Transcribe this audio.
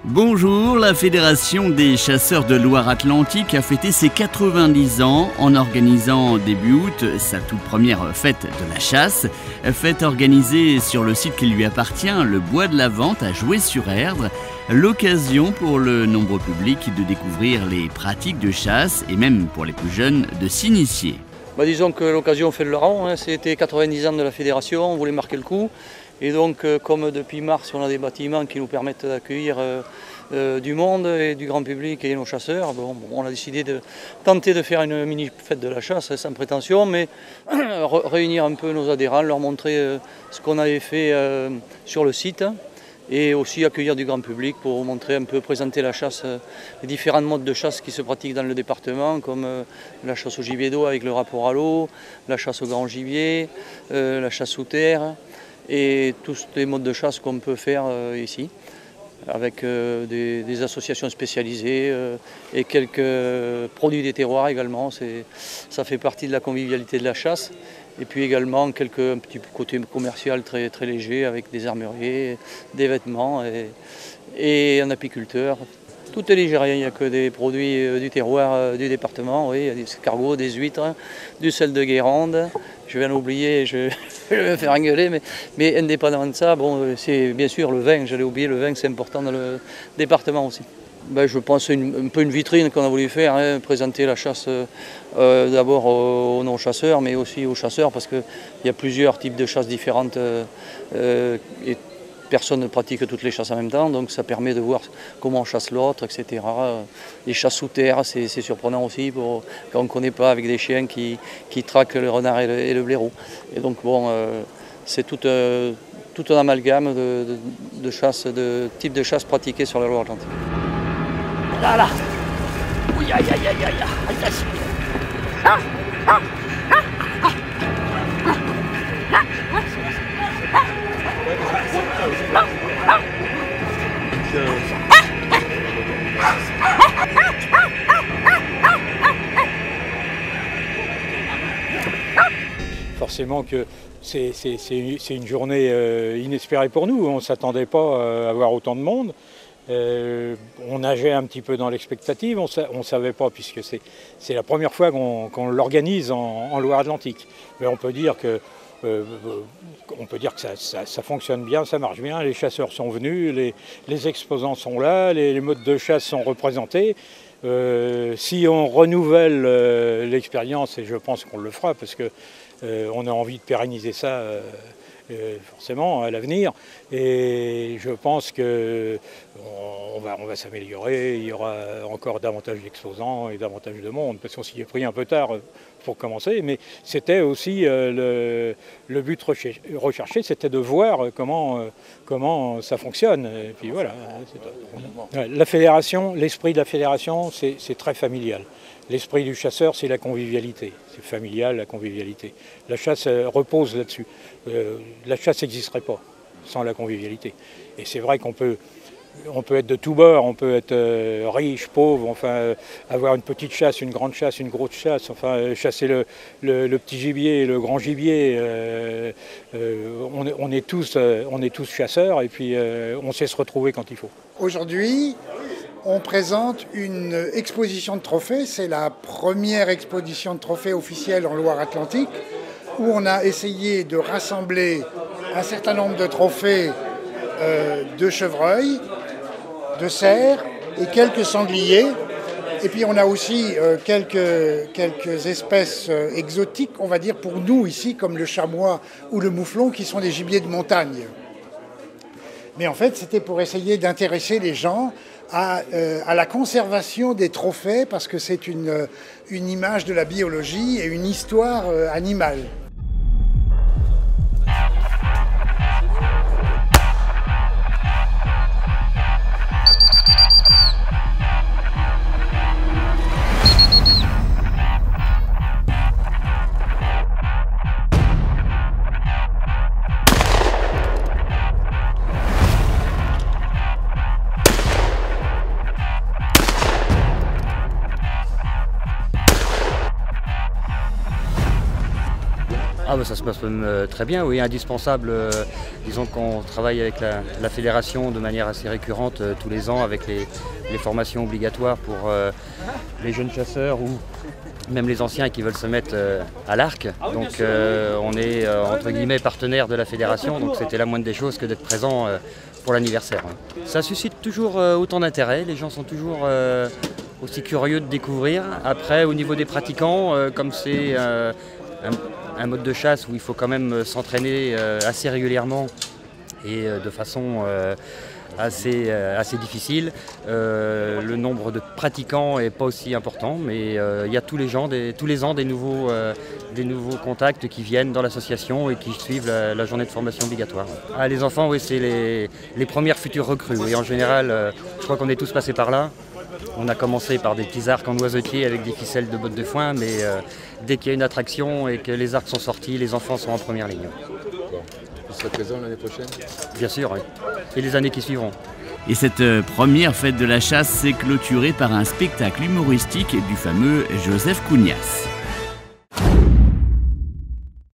Bonjour, la Fédération des chasseurs de Loire-Atlantique a fêté ses 90 ans en organisant début août sa toute première fête de la chasse. Fête organisée sur le site qui lui appartient, le Bois de la Vente à Joué-sur-Erdre. L'occasion pour le nombreux public de découvrir les pratiques de chasse et même pour les plus jeunes de s'initier. Disons que l'occasion fait le larron, c'était 90 ans de la fédération, on voulait marquer le coup. Et donc comme depuis mars on a des bâtiments qui nous permettent d'accueillir du monde et du grand public et nos chasseurs, on a décidé de tenter de faire une mini fête de la chasse sans prétention, mais réunir un peu nos adhérents, leur montrer ce qu'on avait fait sur le site et aussi accueillir du grand public pour montrer un peu, présenter la chasse, les différents modes de chasse qui se pratiquent dans le département, comme la chasse au gibier d'eau avec le rapport à l'eau, la chasse au grand gibier, la chasse sous terre et tous les modes de chasse qu'on peut faire ici, avec des associations spécialisées et quelques produits des terroirs également. Ça fait partie de la convivialité de la chasse. Et puis également un petit côté commercial très, très léger avec des armuriers, des vêtements et un apiculteur. Tout est léger, il n'y a que des produits du terroir du département, oui, il y a des escargots, des huîtres, du sel de Guérande. Je viens d'oublier, je vais me faire engueuler, mais indépendamment de ça, c'est bien sûr le vin, j'allais oublier, le vin c'est important dans le département aussi. Je pense un peu une vitrine qu'on a voulu faire, présenter la chasse d'abord aux non-chasseurs, mais aussi aux chasseurs, parce qu'il y a plusieurs types de chasses différentes et personne ne pratique toutes les chasses en même temps, donc ça permet de voir comment on chasse l'autre, etc. Les chasses sous terre, c'est surprenant aussi, quand on ne connaît pas, avec des chiens qui traquent le renard et le blaireau. Et donc c'est tout un amalgame de chasse, de types de chasse pratiquées sur la Loire-Atlantique. Là. Oui, aïe, aïe, aïe, aïe, aïe. Ah, ah, ah, ah, Forcément que c'est une journée inespérée pour nous, on ne s'attendait pas à avoir autant de monde. On nageait un petit peu dans l'expectative, on ne savait pas, puisque c'est la première fois qu'on l'organise en Loire-Atlantique. Mais on peut dire que ça fonctionne bien, ça marche bien, les chasseurs sont venus, les exposants sont là, les modes de chasse sont représentés. Si on renouvelle l'expérience, et je pense qu'on le fera, parce qu'on a envie de pérenniser ça forcément à l'avenir, et je pense qu'on va s'améliorer, il y aura encore davantage d'exposants et davantage de monde, parce qu'on s'y est pris un peu tard pour commencer, mais c'était aussi le but recherché, c'était de voir comment ça fonctionne, et puis voilà. La fédération, l'esprit de la fédération, c'est très familial. L'esprit du chasseur, c'est la convivialité. C'est familial, la convivialité. La chasse repose là-dessus. La chasse n'existerait pas sans la convivialité. Et c'est vrai qu'on peut être de tous bords, on peut être riche, pauvre, enfin, avoir une petite chasse, une grande chasse, une grosse chasse, enfin, chasser le petit gibier, le grand gibier. On est tous chasseurs et puis on sait se retrouver quand il faut. Aujourd'hui, on présente une exposition de trophées. C'est la première exposition de trophées officielle en Loire-Atlantique, où on a essayé de rassembler un certain nombre de trophées de chevreuils, de cerfs et quelques sangliers. Et puis on a aussi quelques espèces exotiques, on va dire pour nous ici, comme le chamois ou le mouflon, qui sont des gibiers de montagne. Mais en fait, c'était pour essayer d'intéresser les gens à la conservation des trophées, parce que c'est une image de la biologie et une histoire animale. Ah bah ça se passe même très bien, oui, indispensable. Disons qu'on travaille avec la fédération de manière assez récurrente tous les ans avec les formations obligatoires pour les jeunes chasseurs ou même les anciens qui veulent se mettre à l'arc. Donc on est entre guillemets partenaire de la fédération, donc c'était la moindre des choses que d'être présent pour l'anniversaire. Ça suscite toujours autant d'intérêt, les gens sont toujours aussi curieux de découvrir. Après au niveau des pratiquants, comme c'est un mode de chasse où il faut quand même s'entraîner assez régulièrement et de façon assez difficile. Le nombre de pratiquants n'est pas aussi important, mais il y a tous les ans des nouveaux contacts qui viennent dans l'association et qui suivent la journée de formation obligatoire. Ah, les enfants, oui, c'est les premières futures recrues. Oui, en général, je crois qu'on est tous passés par là. On a commencé par des petits arcs en noisetier avec des ficelles de bottes de foin, mais dès qu'il y a une attraction et que les arcs sont sortis, les enfants sont en première ligne. Bon. Vous serez présent l'année prochaine? Bien sûr, oui. Et les années qui suivront. Et cette première fête de la chasse s'est clôturée par un spectacle humoristique du fameux Joseph Kounias.